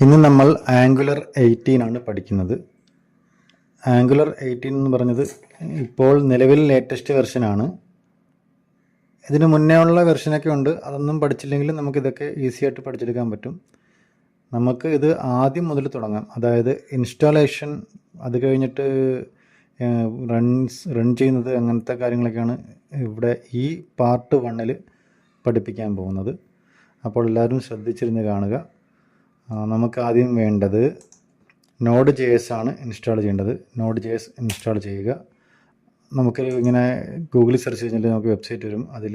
ഇന്ന് നമ്മൾ ആംഗുലർ 18 ആണ് പഠിക്കുന്നത്. ആംഗുലർ 18 എന്ന് പറഞ്ഞത് ഇപ്പോൾ നിലവിൽ ലേറ്റസ്റ്റ് വെർഷനാണ്. ഇതിന് മുന്നേ ഉള്ള വെർഷനൊക്കെ ഉണ്ട്. അതൊന്നും പഠിച്ചില്ലെങ്കിലും നമുക്കിതൊക്കെ ഈസി ആയിട്ട് പഠിച്ചെടുക്കാൻ പറ്റും. നമുക്ക് ഇത് ആദ്യം മുതൽ തുടങ്ങാം. അതായത് ഇൻസ്റ്റാളേഷൻ, അത് കഴിഞ്ഞിട്ട് റൺ ചെയ്യുന്നത്, അങ്ങനത്തെ കാര്യങ്ങളൊക്കെയാണ് ഇവിടെ ഈ പാർട്ട് 1 പഠിപ്പിക്കാൻ പോകുന്നത്. അപ്പോൾ എല്ലാവരും ശ്രദ്ധിച്ചിരുന്ന് കാണുക. നമുക്ക് ആദ്യം വേണ്ടത് Node.js ആണ് ഇൻസ്റ്റാൾ ചെയ്യേണ്ടത്. Node.js ഇൻസ്റ്റാൾ ചെയ്യുക. നമുക്ക് ഇങ്ങനെ ഗൂഗിളിൽ സെർച്ച് ചെയ്തിട്ട് നമുക്ക് വെബ്സൈറ്റ് വരും. അതിൽ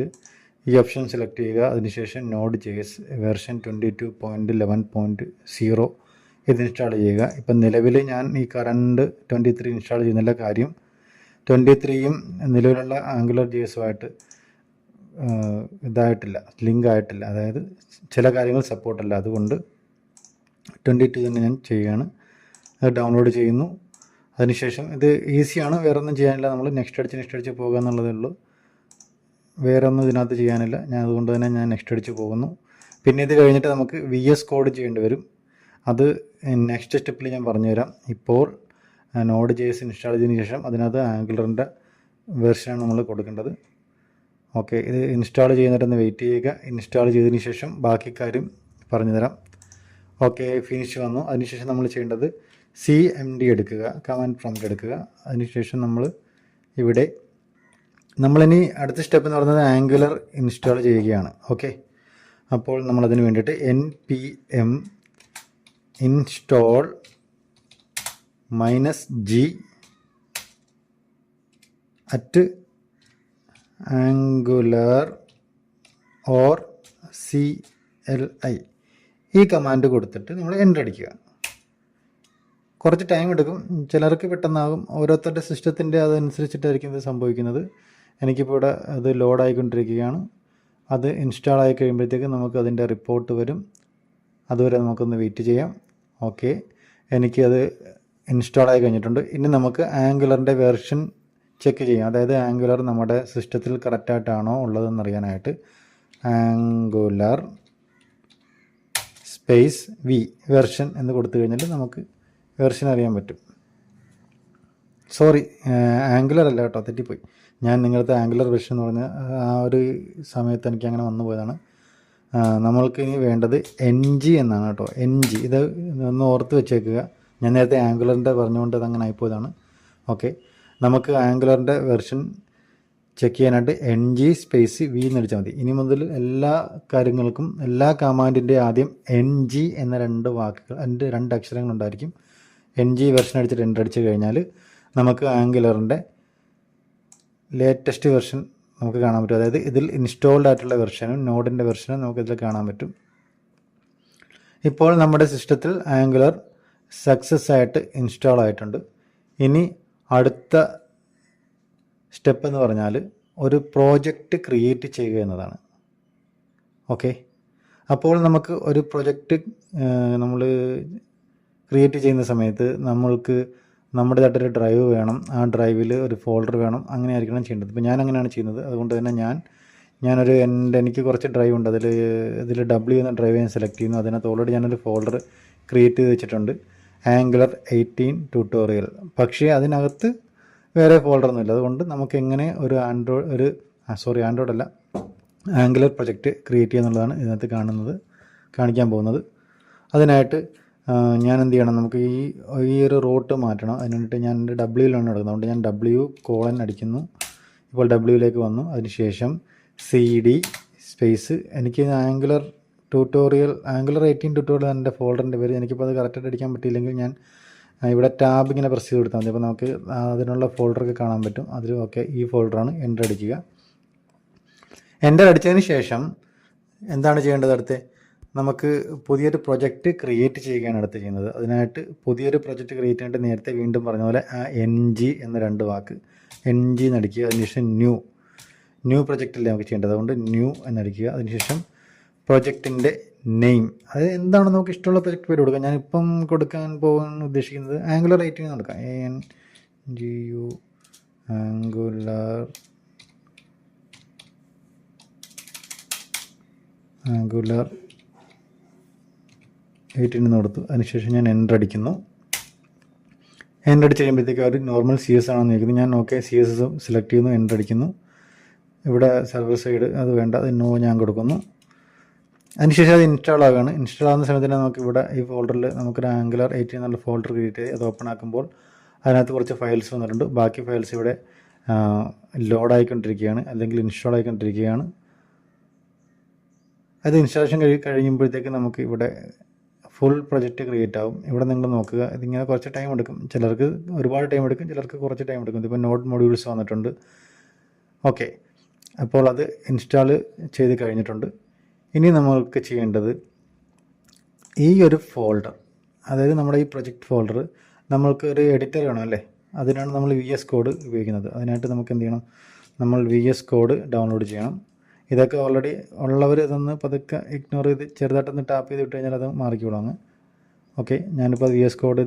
ഈ ഓപ്ഷൻ സെലക്ട് ചെയ്യുക. അതിനുശേഷം Node.js വെർഷൻ 22.11.0 ഇത് ഇൻസ്റ്റാൾ ചെയ്യുക. ഇപ്പം നിലവിൽ ഞാൻ ഈ കറണ്ട് 23 ഇൻസ്റ്റാൾ ചെയ്യുന്നില്ല. കാര്യം 23യും നിലവിലുള്ള ആംഗുലർ JS-ഉമായിട്ട് ഇതായിട്ടില്ല, ലിങ്ക് ആയിട്ടില്ല. അതായത് ചില കാര്യങ്ങൾ സപ്പോർട്ടല്ല. അതുകൊണ്ട് 22 തന്നെ ഞാൻ ചെയ്യുകയാണ്. അത് ഡൗൺലോഡ് ചെയ്യുന്നു. അതിനുശേഷം ഇത് ഈസിയാണ്, വേറെ ഒന്നും ചെയ്യാനില്ല. നമ്മൾ നെക്സ്റ്റ് അടിച്ച് പോകുക എന്നുള്ളതേ ഉള്ളൂ. വേറെ ഒന്നും ഇതിനകത്ത് ചെയ്യാനില്ല. അതുകൊണ്ട് തന്നെ ഞാൻ നെക്സ്റ്റ് അടിച്ച് പോകുന്നു. പിന്നെ ഇത് കഴിഞ്ഞിട്ട് നമുക്ക് VS കോഡ് ചെയ്യേണ്ടി വരും. അത് നെക്സ്റ്റ് സ്റ്റെപ്പിൽ ഞാൻ പറഞ്ഞുതരാം. ഇപ്പോൾ Node.js ഇൻസ്റ്റാൾ ചെയ്തതിന് ശേഷം അതിനകത്ത് ആംഗുലറിൻ്റെ വെർഷനാണ് നമ്മൾ കൊടുക്കേണ്ടത്. ഓക്കെ, ഇത് ഇൻസ്റ്റാൾ ചെയ്യുന്നിട്ടൊന്ന് വെയിറ്റ് ചെയ്യുക. ഇൻസ്റ്റാൾ ചെയ്തതിന് ശേഷം ബാക്കി കാര്യം പറഞ്ഞുതരാം. ഓക്കെ, ഫിനിഷ് വന്നു. അതിനുശേഷം നമ്മൾ ചെയ്യേണ്ടത് CMD എടുക്കുക, കമാൻഡ് പ്രോംപ്റ്റ് എടുക്കുക. അതിനുശേഷം നമ്മളിനി അടുത്ത സ്റ്റെപ്പ് എന്ന് പറയുന്നത് ആംഗുലർ ഇൻസ്റ്റാൾ ചെയ്യുകയാണ്. ഓക്കെ, അപ്പോൾ നമ്മളതിന് വേണ്ടിയിട്ട് npm install -g @angular or CLI ഈ കമാൻഡ് കൊടുത്തിട്ട് നമ്മൾ എൻ്റർ അടിക്കുക. കുറച്ച് ടൈം എടുക്കും, ചിലർക്ക് പെട്ടെന്നാകും. ഓരോരുത്തരുടെ സിസ്റ്റത്തിൻ്റെ അതനുസരിച്ചിട്ടായിരിക്കും ഇത് സംഭവിക്കുന്നത്. എനിക്കിപ്പോൾ ഇവിടെ അത് ലോഡായിക്കൊണ്ടിരിക്കുകയാണ്. അത് ഇൻസ്റ്റാൾ ആയി കഴിയുമ്പോഴത്തേക്ക് നമുക്ക് അതിൻ്റെ റിപ്പോർട്ട് വരും. അതുവരെ നമുക്കൊന്ന് വെയിറ്റ് ചെയ്യാം. ഓക്കെ, എനിക്കത് ഇൻസ്റ്റാൾ ആയി കഴിഞ്ഞിട്ടുണ്ട്. ഇനി നമുക്ക് ആംഗുലറിൻ്റെ വെർഷൻ ചെക്ക് ചെയ്യാം. അതായത് ആംഗുലർ നമ്മുടെ സിസ്റ്റത്തിൽ കറക്റ്റായിട്ടാണോ ഉള്ളതെന്നറിയാനായിട്ട് ആംഗുലർ സ്പേസ് V വെർഷൻ എന്ന് കൊടുത്തു കഴിഞ്ഞാൽ നമുക്ക് വെർഷൻ അറിയാൻ പറ്റും. സോറി, ആംഗുലർ അല്ല കേട്ടോ, തെറ്റിപ്പോയി. ഞാൻ നിങ്ങളത്തെ ആംഗുലർ വെർഷൻ എന്ന് പറഞ്ഞ ആ ഒരു സമയത്ത് എനിക്ക് അങ്ങനെ വന്നു പോയതാണ്. നമ്മൾക്ക് ഇനി വേണ്ടത് NG എന്നാണ് കേട്ടോ. NG ഇത് ഒന്ന് ഓർത്ത് വെച്ചേക്കുക. ഞാൻ നേരത്തെ ആംഗുലറിൻ്റെ പറഞ്ഞുകൊണ്ട് അതങ്ങനെ ആയിപ്പോയതാണ്. ഓക്കെ, നമുക്ക് ആംഗുലറിൻ്റെ വെർഷൻ ചെക്ക് ചെയ്യാനായിട്ട് NG സ്പേസ് V എന്നടിച്ചാൽ മതി. ഇനി മുതൽ എല്ലാ കാര്യങ്ങൾക്കും എല്ലാ കമാൻഡിൻ്റെ ആദ്യം NG എന്ന 2 വാക്കുകൾ, 2 അക്ഷരങ്ങളുണ്ടായിരിക്കും. NG വെർഷൻ അടിച്ചിട്ട് എൻ്റർ അടിച്ച് കഴിഞ്ഞാൽ നമുക്ക് ആംഗുലറിൻ്റെ ലേറ്റസ്റ്റ് വെർഷൻ നമുക്ക് കാണാൻ പറ്റും. അതായത് ഇതിൽ ഇൻസ്റ്റാൾഡ് ആയിട്ടുള്ള വെർഷനും നോഡിൻ്റെ വെർഷനും നമുക്കിതിൽ കാണാൻ പറ്റും. ഇപ്പോൾ നമ്മുടെ സിസ്റ്റത്തിൽ ആംഗുലർ സക്സസ് ആയിട്ട് ഇൻസ്റ്റാൾ ആയിട്ടുണ്ട്. ഇനി അടുത്ത സ്റ്റെപ്പ് എന്ന് പറഞ്ഞാൽ ഒരു പ്രോജക്റ്റ് ക്രിയേറ്റ് ചെയ്യുക എന്നതാണ്. ഓക്കെ, അപ്പോൾ നമുക്ക് ഒരു പ്രൊജക്റ്റ് നമ്മൾ ക്രിയേറ്റ് ചെയ്യുന്ന സമയത്ത് നമ്മൾക്ക് നമ്മുടേതായിട്ടൊരു ഡ്രൈവ് വേണം. ആ ഡ്രൈവിൽ ഒരു ഫോൾഡർ വേണം. അങ്ങനെ ആയിരിക്കണം ചെയ്യേണ്ടത്. ഇപ്പോൾ ഞാൻ അങ്ങനെയാണ് ചെയ്യുന്നത്. അതുകൊണ്ട് തന്നെ എനിക്ക് കുറച്ച് ഡ്രൈവ് ഉണ്ട്. ഇതിൽ W എന്ന ഡ്രൈവ് ഞാൻ സെലക്ട് ചെയ്യുന്നു. അതിനകത്ത് ഓൾറെഡി ഞാനൊരു ഫോൾഡർ ക്രിയേറ്റ് ചെയ്ത് വെച്ചിട്ടുണ്ട്, ആംഗുലർ 18 ട്യൂട്ടോറിയൽ. പക്ഷേ അതിനകത്ത് വേറെ ഫോൾഡറൊന്നുമില്ല. അതുകൊണ്ട് നമുക്ക് എങ്ങനെ ഒരു ആൻഡ്രോയിഡ് അല്ല, ആംഗുലർ പ്രൊജക്റ്റ് ക്രിയേറ്റ് ചെയ്യുക എന്നുള്ളതാണ് ഇതിനകത്ത് കാണിക്കാൻ പോകുന്നത്. അതിനായിട്ട് ഞാൻ എന്ത് ചെയ്യണം, നമുക്ക് ഈ ഒരു റൂട്ട് മാറ്റണം. അതിന് വേണ്ടിയിട്ട് ഞാൻ എൻ്റെ W-ലാണ് എടുക്കുന്നത്. അതുകൊണ്ട് ഞാൻ W : അടിക്കുന്നു. ഇപ്പോൾ W-ലേക്ക് വന്നു. അതിനുശേഷം CD സ്പേസ്, എനിക്ക് ആംഗുലർ 18 ട്യൂട്ടോറിയൽ എൻ്റെ ഫോൾഡറിൻ്റെ പേര്. എനിക്കിപ്പോൾ അത് കറക്റ്റായിട്ട് അടിക്കാൻ പറ്റിയില്ലെങ്കിൽ ഞാൻ ഇവിടെ ടാബ് ഇങ്ങനെ പ്രസ് ചെയ്ത് കൊടുത്താൽ മതി. അപ്പോൾ നമുക്ക് അതിനുള്ള ഫോൾഡറൊക്കെ കാണാൻ പറ്റും. അതിൽ ഓക്കെ, ഈ ഫോൾഡറാണ്. എൻ്റർ അടിക്കുക. എൻ്റർ അടിച്ചതിന് ശേഷം എന്താണ് ചെയ്യേണ്ടത്? അടുത്ത് നമുക്ക് പുതിയൊരു പ്രൊജക്റ്റ് ക്രിയേറ്റ് ചെയ്യുകയാണ് അടുത്ത് ചെയ്യുന്നത്. അതിനായിട്ട് പുതിയൊരു പ്രൊജക്റ്റ് ക്രിയേറ്റ് ചെയ്തിട്ട് നേരത്തെ വീണ്ടും പറഞ്ഞ പോലെ ആ NG എന്ന 2 വാക്ക് NG എന്നടിക്കുക. അതിനുശേഷം ന്യൂ പ്രൊജക്റ്റല്ലേ നമുക്ക് ചെയ്യേണ്ടത്. അതുകൊണ്ട് ന്യൂ എന്നടിക്കുക. അതിനുശേഷം പ്രൊജക്റ്റിൻ്റെ നെയിം, അത് എന്താണ് നമുക്ക് ഇഷ്ടമുള്ള പ്രൊജക്റ്റ് പേര് കൊടുക്കാം. ഞാനിപ്പം കൊടുക്കാൻ പോകാൻ ഉദ്ദേശിക്കുന്നത് ആംഗുലർ 18 കൊടുക്കാം. ANGU ആംഗുലർ 18 എന്ന് കൊടുത്തു. അതിനുശേഷം ഞാൻ എൻ്റർ അടിക്കുന്നു. എൻ്റർ അടിച്ച് കഴിയുമ്പോഴത്തേക്ക് അവർ നോർമൽ CS ആണെന്ന് ചോദിക്കുന്നു. ഞാൻ ഓക്കെ CS സെലക്ട് ചെയ്യുന്നു, എൻ്റർ അടിക്കുന്നു. ഇവിടെ സെർവർ സൈഡ് അത് വേണ്ട, അത് നോ ഞാൻ കൊടുക്കുന്നു. അതിനുശേഷം അത് ഇൻസ്റ്റാൾ ആവുകയാണ്. ഇൻസ്റ്റാൾ ആകുന്ന സമയത്ത് തന്നെ നമുക്ക് ഇവിടെ ഈ ഫോൾഡറിൽ നമുക്കൊരു ആംഗുലർ 18 എന്നുള്ള ഫോൾഡർ ക്രിയേറ്റ് ചെയ്ത് അത് ഓപ്പൺ ആക്കുമ്പോൾ അതിനകത്ത് കുറച്ച് ഫയൽസ് വന്നിട്ടുണ്ട്. ബാക്കി ഫയൽസ് ഇവിടെ ലോഡായിക്കൊണ്ടിരിക്കുകയാണ്, അല്ലെങ്കിൽ ഇൻസ്റ്റാൾ ആയിക്കൊണ്ടിരിക്കുകയാണ്. അത് ഇൻസ്റ്റാളേഷൻ കഴിയുമ്പോഴത്തേക്ക് നമുക്ക് ഇവിടെ ഫുൾ പ്രൊജക്റ്റ് ക്രിയേറ്റ് ആവും. ഇവിടെ നിങ്ങൾ നോക്കുക, ഇതിങ്ങനെ കുറച്ച് ടൈം എടുക്കും. ചിലർക്ക് ഒരുപാട് ടൈം എടുക്കും, ചിലർക്ക് കുറച്ച് ടൈം എടുക്കും. ഇതിപ്പോൾ നോഡ് മൊഡ്യൂൾസ് വന്നിട്ടുണ്ട്. ഓക്കെ, അപ്പോൾ അത് ഇൻസ്റ്റാൾ ചെയ്ത് കഴിഞ്ഞിട്ടുണ്ട്. ഇനി നമ്മൾക്ക് ചെയ്യേണ്ടത് ഈ ഒരു ഫോൾഡർ, അതായത് നമ്മുടെ ഈ പ്രൊജക്റ്റ് ഫോൾഡർ നമ്മൾക്ക് ഒരു എഡിറ്റർ വേണം അല്ലേ, അതിനാണ് നമ്മൾ VS കോഡ് ഉപയോഗിക്കുന്നത്. അതിനായിട്ട് നമുക്ക് എന്ത് ചെയ്യണം, നമ്മൾ VS കോഡ് ഡൗൺലോഡ് ചെയ്യണം. ഇതൊക്കെ ഓൾറെഡി ഉള്ളവർ ഇതൊന്ന് പതുക്കെ ഇഗ്നോർ ചെയ്ത് ചെറുതായിട്ടൊന്ന് ടാപ്പ് ചെയ്ത് വിട്ട് കഴിഞ്ഞാൽ അത് മാറിക്കോളും അങ്ങ്. ഓക്കെ, ഞാനിപ്പോൾ VS കോഡ്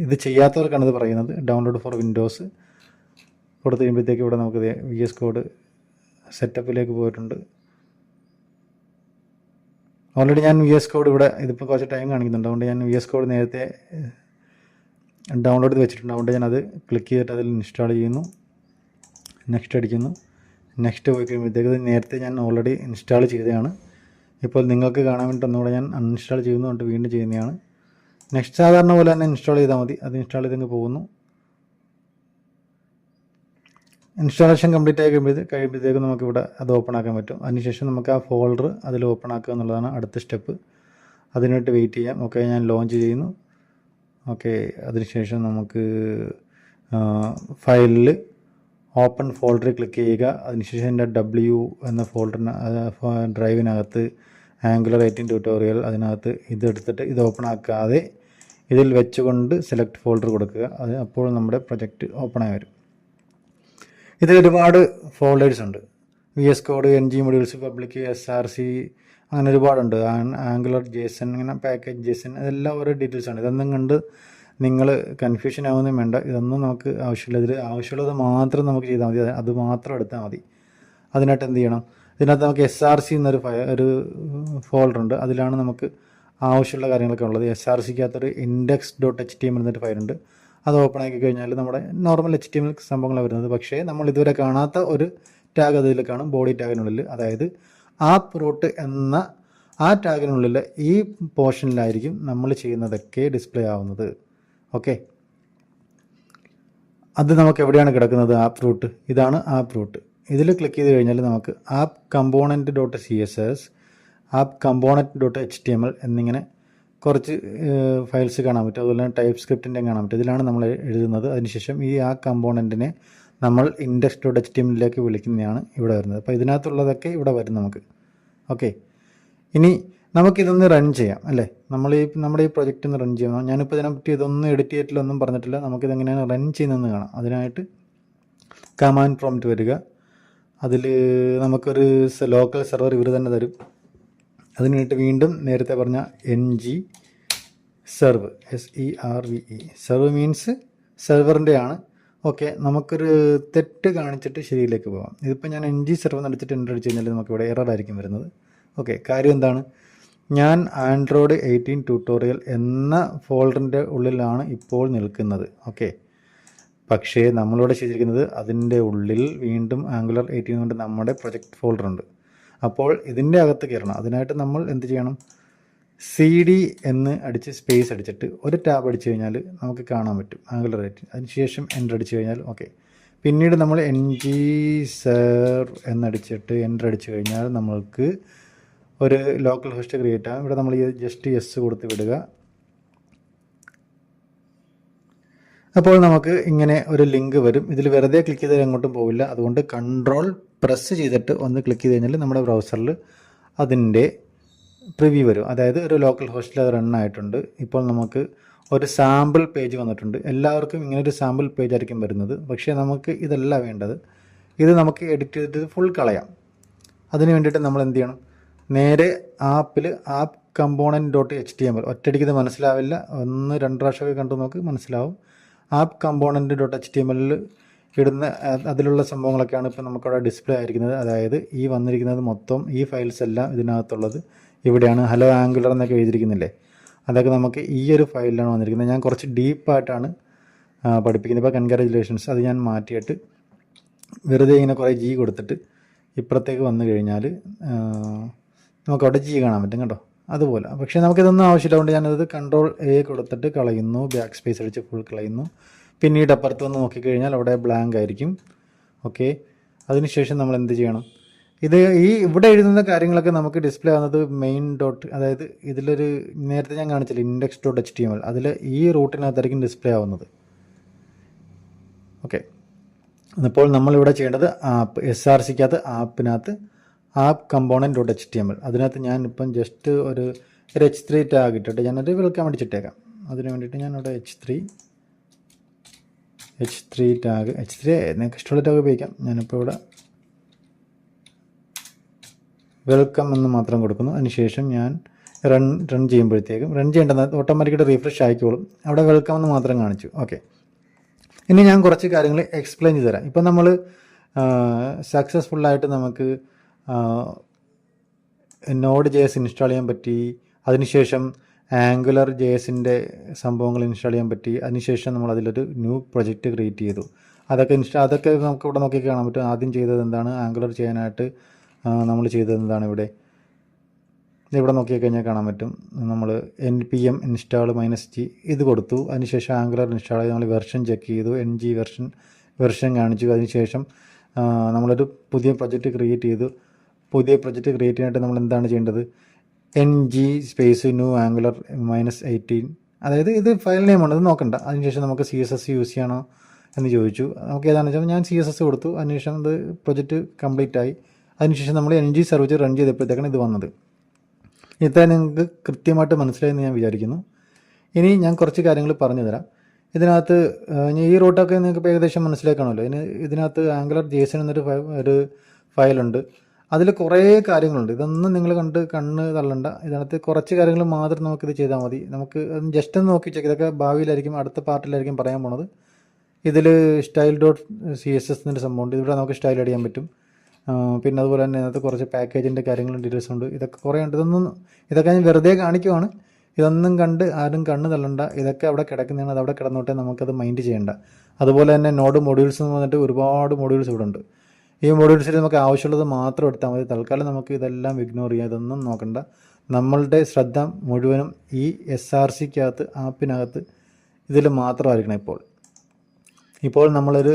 ഇത് ചെയ്യാത്തവർക്കാണ് ഇത് പറയുന്നത്. ഡൗൺലോഡ് ഫോർ വിൻഡോസ് കൊടുത്ത് കഴിയുമ്പോഴത്തേക്ക് ഇവിടെ നമുക്ക് VS കോഡ് സെറ്റപ്പിലേക്ക് പോയിട്ടുണ്ട്. ഓൾറെഡി ഞാൻ VS കോഡ് ഇവിടെ ഇതിപ്പോൾ കുറച്ച് ടൈം കാണിക്കുന്നുണ്ട്. അതുകൊണ്ട് ഞാൻ VS കോഡ് നേരത്തെ ഡൗൺലോഡ് ചെയ്ത് വെച്ചിട്ടുണ്ട്. അതുകൊണ്ട് ഞാനത് ക്ലിക്ക് ചെയ്തിട്ട് അതിൽ ഇൻസ്റ്റാൾ ചെയ്യുന്നു, നെക്സ്റ്റ് അടിക്കുന്നു. നെക്സ്റ്റ് പോയി കഴിയുമ്പോഴത്തേക്ക് ഇത് നേരത്തെ ഞാൻ ഓൾറെഡി ഇൻസ്റ്റാൾ ചെയ്തതാണ്. ഇപ്പോൾ നിങ്ങൾക്ക് കാണാൻ വേണ്ടി ഒന്നുകൂടെ ഞാൻ അൺഇൻസ്റ്റാൾ ചെയ്യുന്നുണ്ട്, വീണ്ടും ചെയ്യുന്നതാണ്. നെക്സ്റ്റ് സാധാരണ പോലെ തന്നെ ഇൻസ്റ്റാൾ ചെയ്താൽ മതി. അത് ഇൻസ്റ്റാൾ ചെയ്തങ്ങ് പോകുന്നു. ഇൻസ്റ്റാളേഷൻ കംപ്ലീറ്റ് ആയി കഴിയുമ്പോഴത്തേക്കും നമുക്കിവിടെ അത് ഓപ്പൺ ആക്കാൻ പറ്റും. അതിനുശേഷം നമുക്ക് ആ ഫോൾഡർ അതിൽ ഓപ്പൺ ആക്കുക എന്നുള്ളതാണ് അടുത്ത സ്റ്റെപ്പ്. അതിനായിട്ട് വെയിറ്റ് ചെയ്യാം. ഓക്കെ, ഞാൻ ലോഞ്ച് ചെയ്യുന്നു. ഓക്കെ, അതിനുശേഷം നമുക്ക് ഫയലിൽ ഓപ്പൺ ഫോൾഡറിൽ ക്ലിക്ക് ചെയ്യുക. അതിനുശേഷം എൻ്റെ W എന്ന ഡ്രൈവിനകത്ത് ആംഗുലർ 18 ട്യൂട്ടോറിയൽ അതിനകത്ത് ഇതെടുത്തിട്ട് ഇത് ഓപ്പൺ ആക്കാതെ ഇതിൽ വെച്ചുകൊണ്ട് സെലക്ട് ഫോൾഡർ കൊടുക്കുക. അപ്പോൾ നമ്മുടെ പ്രൊജക്റ്റ് ഓപ്പണായി വരും. ഇതിൽ ഒരുപാട് ഫോൾഡേഴ്സ് ഉണ്ട്. VS code, NG modules, public, SRC, അങ്ങനെ ഒരുപാടുണ്ട്. ആംഗുലർ JSON, ഇങ്ങനെ പാക്കേജ് JSON, ഇതെല്ലാം ഓരോ ഡീറ്റെയിൽസ് ആണ്. ഇതൊന്നും കണ്ട് നിങ്ങൾ കൺഫ്യൂഷൻ ആവുന്നതും വേണ്ട. ഇതൊന്നും നമുക്ക് ആവശ്യമില്ല. ഇതിൽ ആവശ്യമുള്ളത് മാത്രം നമുക്ക് ചെയ്താൽ മതി, അത് മാത്രം എടുത്താൽ മതി. അതിനായിട്ട് എന്ത് ചെയ്യണം, ഇതിനകത്ത് നമുക്ക് SRC എന്നൊരു ഒരു ഫോൾഡർ ഉണ്ട്. അതിലാണ് നമുക്ക് ആവശ്യമുള്ള കാര്യങ്ങളൊക്കെ ഉള്ളത്. SRCക്കകത്തൊരു index.html എന്നൊരു ഫയലുണ്ട്. അത് ഓപ്പൺ ആക്കി കഴിഞ്ഞാൽ നമ്മുടെ നോർമൽ HTML സംഭവങ്ങളാണ് വരുന്നത്. പക്ഷേ നമ്മൾ ഇതുവരെ കാണാത്ത ഒരു ടാഗ് അതിൽ കാണും, ബോഡി ടാഗിനുള്ളിൽ. അതായത് ആപ്പ് റൂട്ട് എന്ന ആ ടാഗിനുള്ളിൽ ഈ പോർഷനിലായിരിക്കും നമ്മൾ ചെയ്യുന്നതൊക്കെ ഡിസ്പ്ലേ ആവുന്നത്. ഓക്കെ, അത് നമുക്ക് എവിടെയാണ് കിടക്കുന്നത്, ആപ്പ് റൂട്ട്. ഇതാണ് ആപ്പ് റൂട്ട്. ഇതിൽ ക്ലിക്ക് ചെയ്ത് കഴിഞ്ഞാൽ നമുക്ക് ആപ്പ് component.css, ആപ്പ് component.html എന്നിങ്ങനെ കുറച്ച് ഫയൽസ് കാണാൻ പറ്റും. അതുപോലെ തന്നെ ടൈപ്പ് സ്ക്രിപ്റ്റിൻ്റെ കാണാൻ പറ്റും. ഇതിലാണ് നമ്മൾ എഴുതുന്നത്. അതിനുശേഷം ഈ ആ കമ്പോണൻറ്റിനെ നമ്മൾ index.html വിളിക്കുന്നതാണ് ഇവിടെ വരുന്നത്. അപ്പോൾ ഇതിനകത്തുള്ളതൊക്കെ ഇവിടെ വരും നമുക്ക്. ഓക്കെ, ഇനി നമുക്കിതൊന്ന് റൺ ചെയ്യാം അല്ലേ. നമ്മുടെ ഈ പ്രൊജക്റ്റ് ഒന്ന് റൺ ചെയ്യാം. ഞാനിപ്പോൾ ഇതിനെപ്പറ്റി ഇതൊന്നും എഡിറ്റ് ചെയ്തിട്ടില്ലൊന്നും പറഞ്ഞിട്ടില്ല. നമുക്കിതെങ്ങനെയാണ് റൺ ചെയ്യുന്നതെന്ന് കാണാം. അതിനായിട്ട് കമാൻഡ് പ്രോംപ്റ്റ് വരിക. അതിൽ നമുക്കൊരു ലോക്കൽ സെർവർ ഇവർ തന്നെ തരും. അതിനായിട്ട് വീണ്ടും നേരത്തെ പറഞ്ഞ NG serve, SERVE, serve means സെർവറിൻ്റെ ആണ്. ഓക്കെ, നമുക്കൊരു തെറ്റ് കാണിച്ചിട്ട് ശരിയിലേക്ക് പോകാം. ഇതിപ്പോൾ ഞാൻ NG സെർവ് നടത്തിയിട്ട് എൻ്റർ അടിച്ച് കഴിഞ്ഞാൽ നമുക്കിവിടെ എറർ ആയിരിക്കും വരുന്നത്. ഓക്കെ, കാര്യം എന്താണ്, ഞാൻ ആൻഡ്രോയിഡ് 18 ട്യൂട്ടോറിയൽ എന്ന ഫോൾഡറിൻ്റെ ഉള്ളിലാണ് ഇപ്പോൾ നിൽക്കുന്നത്. ഓക്കെ, പക്ഷേ നമ്മളിവിടെ ചെയ്തിരിക്കുന്നത് അതിൻ്റെ ഉള്ളിൽ വീണ്ടും ആംഗുലർ 18 കൊണ്ട് നമ്മുടെ പ്രൊജക്റ്റ് ഫോൾഡർ ഉണ്ട്. അപ്പോൾ ഇതിൻ്റെ അകത്ത് കയറണം. അതിനായിട്ട് നമ്മൾ എന്ത് ചെയ്യണം, CD എന്ന് അടിച്ച് സ്പേസ് അടിച്ചിട്ട് ഒരു ടാബ് അടിച്ചു കഴിഞ്ഞാൽ നമുക്ക് കാണാൻ പറ്റും ആംഗുലർ 18. അതിനുശേഷം എൻ്റർ അടിച്ചു കഴിഞ്ഞാൽ ഓക്കെ. പിന്നീട് നമ്മൾ NG സെർവ് എന്നടിച്ചിട്ട് എൻ്റർ അടിച്ചു കഴിഞ്ഞാൽ നമ്മൾക്ക് ഒരു ലോക്കൽ ഹോസ്റ്റ് ക്രിയേറ്റ് ആകും. ഇവിടെ നമ്മൾ ജസ്റ്റ് യെസ് കൊടുത്ത് വിടുക. അപ്പോൾ നമുക്ക് ഇങ്ങനെ ഒരു ലിങ്ക് വരും. ഇതിൽ വെറുതെ ക്ലിക്ക് ചെയ്താൽ എങ്ങോട്ടും പോവില്ല. അതുകൊണ്ട് കൺട്രോൾ പ്രസ് ചെയ്തിട്ട് ഒന്ന് ക്ലിക്ക് ചെയ്ത് കഴിഞ്ഞാൽ നമ്മുടെ ബ്രൗസറിൽ അതിൻ്റെ പ്രിവ്യൂ വരും. അതായത് ഒരു ലോക്കൽ ഹോസ്റ്റിൽ അത് റൺ ആയിട്ടുണ്ട്. ഇപ്പോൾ നമുക്ക് ഒരു സാമ്പിൾ പേജ് വന്നിട്ടുണ്ട്. എല്ലാവർക്കും ഇങ്ങനെ ഒരു സാമ്പിൾ പേജ് ആയിരിക്കും വരുന്നത്. പക്ഷേ നമുക്ക് ഇതല്ല വേണ്ടത്. ഇത് നമുക്ക് എഡിറ്റ് ചെയ്തിട്ട് ഫുൾ കളയാം. അതിന് വേണ്ടിയിട്ട് നമ്മൾ എന്ത് ചെയ്യണം, നേരെ ആപ്പിൽ ആപ്പ് component.html, ഒറ്റയടിക്ക് ഇത് മനസ്സിലാവില്ല, 1-2 പ്രാവശ്യമൊക്കെ കണ്ടു നോക്ക് മനസ്സിലാവും. ആപ്പ് component.html ഇടുന്ന അതിലുള്ള സംഭവങ്ങളൊക്കെയാണ് ഇപ്പോൾ നമുക്കവിടെ ഡിസ്പ്ലേ ആയിരിക്കുന്നത്. അതായത് ഈ വന്നിരിക്കുന്നത് മൊത്തം ഈ ഫയൽസ് എല്ലാം ഇതിനകത്തുള്ളത് ഇവിടെയാണ്. ഹലോ ആംഗുലർ എന്നൊക്കെ എഴുതിയിരിക്കുന്നില്ലേ, അതൊക്കെ നമുക്ക് ഈ ഒരു ഫയലിലാണ് വന്നിരിക്കുന്നത്. ഞാൻ കുറച്ച് ഡീപ്പായിട്ടാണ് പഠിപ്പിക്കുന്നത്. ഇപ്പോൾ കൺഗ്രാജുലേഷൻസ് അത് ഞാൻ മാറ്റിയിട്ട് വെറുതെ ഇങ്ങനെ കുറേ ജി കൊടുത്തിട്ട് ഇപ്പുറത്തേക്ക് വന്നു കഴിഞ്ഞാൽ നമുക്കവിടെ ജി കാണാൻ പറ്റും കേട്ടോ, അതുപോലെ. പക്ഷേ നമുക്കിതൊന്നും ആവശ്യമില്ല, അതുകൊണ്ട് ഞാനത് കൺട്രോൾ എ കൊടുത്തിട്ട് കളയുന്നു, ബാക്ക് സ്പേസ് അടിച്ച് ഫുൾ കളയുന്നു. പിന്നീട് അപ്പുറത്ത് വന്ന് നോക്കിക്കഴിഞ്ഞാൽ അവിടെ ബ്ലാങ്ക് ആയിരിക്കും. ഓക്കെ, അതിനുശേഷം നമ്മൾ എന്ത് ചെയ്യണം, ഇവിടെ എഴുതുന്ന കാര്യങ്ങളൊക്കെ നമുക്ക് ഡിസ്പ്ലേ ആവുന്നത് മെയിൻ ഡോട്ട്, അതായത് ഇതിലൊരു നേരത്തെ ഞാൻ കാണിച്ചില്ല index.html, അതിൽ ഈ റൂട്ടിനകത്തായിരിക്കും ഡിസ്പ്ലേ ആവുന്നത്. ഓക്കെ, അപ്പോൾ നമ്മളിവിടെ ചെയ്യേണ്ടത് ആപ്പ് SRCക്കകത്ത് ആപ്പിനകത്ത് ആപ്പ് component.html, അതിനകത്ത് ഞാൻ ഇപ്പം ജസ്റ്റ് ഒരു H3 ടാഗ് ഇട്ടിട്ട് ഞാനത് വെൽക്കം അടിച്ചിട്ടേക്കാം. അതിന് വേണ്ടിയിട്ട് ഞാനിവിടെ H3 ടാഗ്, H3 നിങ്ങൾക്ക് ഇഷ്ടമുള്ള ടാഗ് ഉപയോഗിക്കാം. ഞാനിപ്പോൾ ഇവിടെ വെൽക്കം എന്ന് മാത്രം കൊടുക്കുന്നു. അതിനുശേഷം ഞാൻ റൺ ചെയ്യുമ്പോഴത്തേക്കും റൺ ചെയ്യേണ്ടത് ഓട്ടോമാറ്റിക്കായിട്ട് റീഫ്രഷ് ആയിക്കോളും. അവിടെ വെൽക്കം എന്ന് മാത്രം കാണിച്ചു. ഓക്കെ, ഇനി ഞാൻ കുറച്ച് കാര്യങ്ങൾ എക്സ്പ്ലെയിൻ ചെയ്ത് തരാം. ഇപ്പം നമ്മൾ സക്സസ്ഫുള്ളായിട്ട് നമുക്ക് Node.js ഇൻസ്റ്റാൾ ചെയ്യാൻ പറ്റി, അതിനുശേഷം AngularJSൻ്റെ സംഭവങ്ങൾ ഇൻസ്റ്റാൾ ചെയ്യാൻ പറ്റി, അതിനുശേഷം നമ്മൾ അതിലൊരു ന്യൂ പ്രൊജക്റ്റ് ക്രിയേറ്റ് ചെയ്തു. അതൊക്കെ നമുക്ക് ഇവിടെ നോക്കി കാണാൻ പറ്റും. ആദ്യം ചെയ്തത് എന്താണ്, ആംഗുലർ ചെയ്യാനായിട്ട് നമ്മൾ ചെയ്തത് എന്താണ്, ഇവിടെ നോക്കിക്കഴിഞ്ഞാൽ കാണാൻ പറ്റും. നമ്മൾ npm install -g ഇത് കൊടുത്തു. അതിനുശേഷം ആംഗുലർ ഇൻസ്റ്റാൾ ചെയ്ത് നമ്മൾ വെർഷൻ ചെക്ക് ചെയ്തു, ng വെർഷൻ കാണിച്ചു. അതിനുശേഷം നമ്മളൊരു പുതിയ പ്രൊജക്റ്റ് ക്രിയേറ്റ് ചെയ്തു. പുതിയ പ്രൊജക്റ്റ് ക്രിയേറ്റ് ചെയ്യാനായിട്ട് നമ്മൾ എന്താണ് ചെയ്യേണ്ടത്, ng സ്പേസ് ന്യൂ ആംഗുലർ -18, അതായത് ഇത് ഫയൽ നെയിമാണ്, ഇത് നോക്കണ്ട. അതിനുശേഷം നമുക്ക് CSS യൂസ് ചെയ്യണോ എന്ന് ചോദിച്ചു. നമുക്ക് ഏതാണെന്ന് വെച്ചാൽ ഞാൻ CSS കൊടുത്തു. അതിനുശേഷം ഇത് പ്രൊജക്റ്റ് കംപ്ലീറ്റ് ആയി. അതിനുശേഷം നമ്മൾ ng സർവീസ് റൺ ചെയ്തപ്പോഴത്തേക്കാണ് ഇത് വന്നത്. ഇത്ര നിങ്ങൾക്ക് കൃത്യമായിട്ട് മനസ്സിലായെന്ന് ഞാൻ വിചാരിക്കുന്നു. ഇനി ഞാൻ കുറച്ച് കാര്യങ്ങൾ പറഞ്ഞു തരാം. ഇതിനകത്ത് ഈ റൂട്ടൊക്കെ നിങ്ങൾക്ക് ഏകദേശം മനസ്സിലാക്കണമല്ലോ. ഇതിനകത്ത് AngularJS എന്നൊരു ഫയലുണ്ട്. അതിൽ കുറേ കാര്യങ്ങളുണ്ട്. ഇതൊന്നും നിങ്ങൾ കണ്ണ് തള്ളണ്ട. ഇതിനകത്ത് കുറച്ച് കാര്യങ്ങൾ മാത്രം നമുക്കിത് ചെയ്താൽ മതി. നമുക്ക് ജസ്റ്റ് ഒന്ന് നോക്കി വെച്ചേക്കാം. ഇതൊക്കെ ഭാവിയിലായിരിക്കും, അടുത്ത പാർട്ടിലായിരിക്കും പറയാൻ പോണത്. ഇതിൽ style.css എന്നൊരു സംഭവമുണ്ട്. ഇവിടെ നമുക്ക് സ്റ്റൈൽ അടിയാൻ പറ്റും. പിന്നെ അതുപോലെ തന്നെ അതിനകത്ത് കുറച്ച് പാക്കേജിൻ്റെ കാര്യങ്ങളും ഡീറ്റെയിൽസ് ഉണ്ട്. ഇതൊക്കെ കുറേ ഉണ്ട്. ഇതൊക്കെ ഞാൻ വെറുതെ കാണിക്കുവാണ്. ഇതൊന്നും ആരും കണ്ണ് തള്ളണ്ട. ഇതൊക്കെ അവിടെ കിടക്കുന്നതാണ്, അത് അവിടെ കിടന്നോട്ടെ, നമുക്കത് മൈൻഡ് ചെയ്യേണ്ട. അതുപോലെ തന്നെ നോഡ് മൊഡ്യൂൾസ് എന്ന് പറഞ്ഞിട്ട് ഒരുപാട് മൊഡ്യൂൾസ് ഇവിടെ ഉണ്ട്. ഈ മൊഡ്യൂൾസിൽ നമുക്ക് ആവശ്യമുള്ളത് മാത്രം എടുത്താൽ മതി. തൽക്കാലം നമുക്ക് ഇതെല്ലാം ഇഗ്നോർ ചെയ്യാം, ഇതൊന്നും നോക്കണ്ട. നമ്മളുടെ ശ്രദ്ധ മുഴുവനും ഈ SRCക്കകത്ത് ആപ്പിനകത്ത് ഇതിൽ മാത്രമായിരിക്കണം. ഇപ്പോൾ നമ്മളൊരു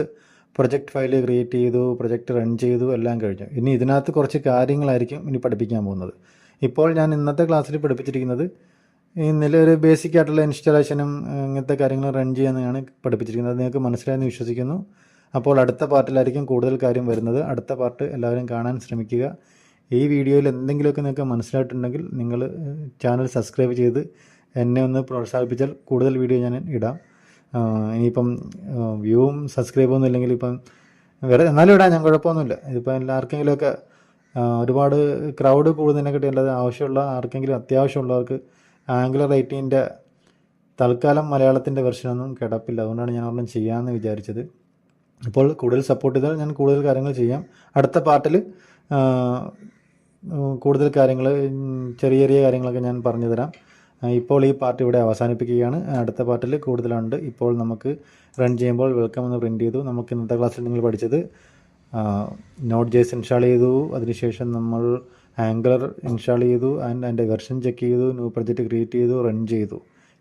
പ്രൊജക്റ്റ് ഫയൽ ക്രിയേറ്റ് ചെയ്തു, പ്രൊജക്റ്റ് റൺ ചെയ്തു, എല്ലാം കഴിഞ്ഞു. ഇനി ഇതിനകത്ത് കുറച്ച് കാര്യങ്ങളായിരിക്കും ഇനി പഠിപ്പിക്കാൻ പോകുന്നത്. ഇപ്പോൾ ഞാൻ ഇന്നത്തെ ക്ലാസ്സിൽ പഠിപ്പിച്ചിരിക്കുന്നത് ഒരു ബേസിക് ആയിട്ടുള്ള ഇൻസ്റ്റാളേഷനും ഇങ്ങനത്തെ കാര്യങ്ങൾ റൺ ചെയ്യാനാണ് പഠിപ്പിച്ചിരിക്കുന്നത്. അത് നിങ്ങൾക്ക് മനസ്സിലായെന്ന് വിശ്വസിക്കുന്നു. അപ്പോൾ അടുത്ത പാർട്ടിലായിരിക്കും കൂടുതൽ കാര്യം വരുന്നത്. അടുത്ത പാർട്ട് എല്ലാവരും കാണാൻ ശ്രമിക്കുക. ഈ വീഡിയോയിൽ എന്തെങ്കിലുമൊക്കെ നിങ്ങൾക്ക് മനസ്സിലായിട്ടുണ്ടെങ്കിൽ നിങ്ങൾ ചാനൽ സബ്സ്ക്രൈബ് ചെയ്ത് എന്നെ ഒന്ന് പ്രോത്സാഹിപ്പിച്ചാൽ കൂടുതൽ വീഡിയോ ഞാൻ ഇടാം. ഇനിയിപ്പം വ്യൂവും സബ്സ്ക്രൈബും ഒന്നും ഇല്ലെങ്കിൽ ഇപ്പം എന്നാലും ഇടാം, ഞാൻ കുഴപ്പമൊന്നുമില്ല. ഇതിപ്പോൾ എല്ലാവർക്കെങ്കിലുമൊക്കെ ഒരുപാട് ക്രൗഡ് കൂടുന്നതിനെക്കാട്ടി അല്ലാതെ ആവശ്യമുള്ള ആർക്കെങ്കിലും അത്യാവശ്യമുള്ളവർക്ക് Angular 18 തൽക്കാലം മലയാളത്തിൻ്റെ വെർഷനൊന്നും കിടപ്പില്ല. അതുകൊണ്ടാണ് ഞാൻ ഒരെണ്ണം ചെയ്യാമെന്ന് വിചാരിച്ചത്. ഇപ്പോൾ കൂടുതൽ സപ്പോർട്ട് ചെയ്താൽ ഞാൻ കൂടുതൽ കാര്യങ്ങൾ ചെയ്യാം. അടുത്ത പാർട്ടിൽ കൂടുതൽ കാര്യങ്ങൾ, ചെറിയ കാര്യങ്ങളൊക്കെ ഞാൻ പറഞ്ഞു തരാം. ഇപ്പോൾ ഈ പാർട്ട് ഇവിടെ അവസാനിപ്പിക്കുകയാണ്. അടുത്ത പാർട്ടിൽ കൂടുതലുണ്ട്. ഇപ്പോൾ നമുക്ക് റൺ ചെയ്യുമ്പോൾ വെൽക്കം എന്ന് പ്രിൻറ്റ് ചെയ്തു. നമുക്ക് ഇന്നത്തെ ക്ലാസ്സിൽ നിങ്ങൾ പഠിച്ചത് Node.js ഇൻസ്റ്റാൾ ചെയ്തു, അതിനുശേഷം നമ്മൾ Angular ഇൻസ്റ്റാൾ ചെയ്തു, അതിൻ്റെ വെർഷൻ ചെക്ക് ചെയ്തു, ന്യൂ പ്രൊജക്റ്റ് ക്രിയേറ്റ് ചെയ്തു, റൺ ചെയ്തു.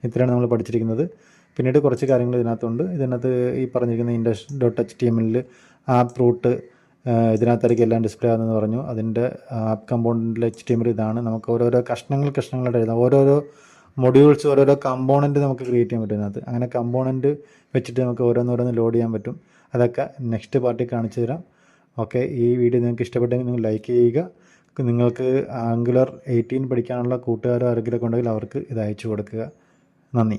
ഇത്രയാണ് നമ്മൾ പഠിച്ചിരിക്കുന്നത്. പിന്നീട് കുറച്ച് കാര്യങ്ങൾ ഇതിനകത്ത് ഈ പറഞ്ഞിരിക്കുന്ന index.html ആപ്പ് റൂട്ട് ഇതിനകത്തായിരിക്കും എല്ലാം ഡിസ്പ്ലേ ആകുന്നതെന്ന് പറഞ്ഞു. അതിൻ്റെ ആപ്പ് കമ്പോണൻറ്റിൽ HTML ഇതാണ്. നമുക്ക് ഓരോരോ കഷ്ണങ്ങളായിട്ട് എഴുതാം. ഓരോരോ മൊഡ്യൂൾസ്, ഓരോരോ കമ്പോണൻറ്റ് നമുക്ക് ക്രിയേറ്റ് ചെയ്യാൻ പറ്റും ഇതിനകത്ത്. അങ്ങനെ കമ്പോണൻറ്റ് വെച്ചിട്ട് നമുക്ക് ഓരോന്നോരോന്ന് ലോഡ് ചെയ്യാൻ പറ്റും. അതൊക്കെ നെക്സ്റ്റ് പാർട്ടിൽ കാണിച്ചു തരാം. ഓക്കെ, ഈ വീഡിയോ നിങ്ങൾക്ക് ഇഷ്ടപ്പെട്ടെങ്കിൽ നിങ്ങൾ ലൈക്ക് ചെയ്യുക. നിങ്ങൾക്ക് Angular 18 പഠിക്കാനുള്ള കൂട്ടുകാരോ ആരെങ്കിലും ഉണ്ടെങ്കിൽ അവർക്ക് ഇത് അയച്ചു കൊടുക്കുക. നന്ദി.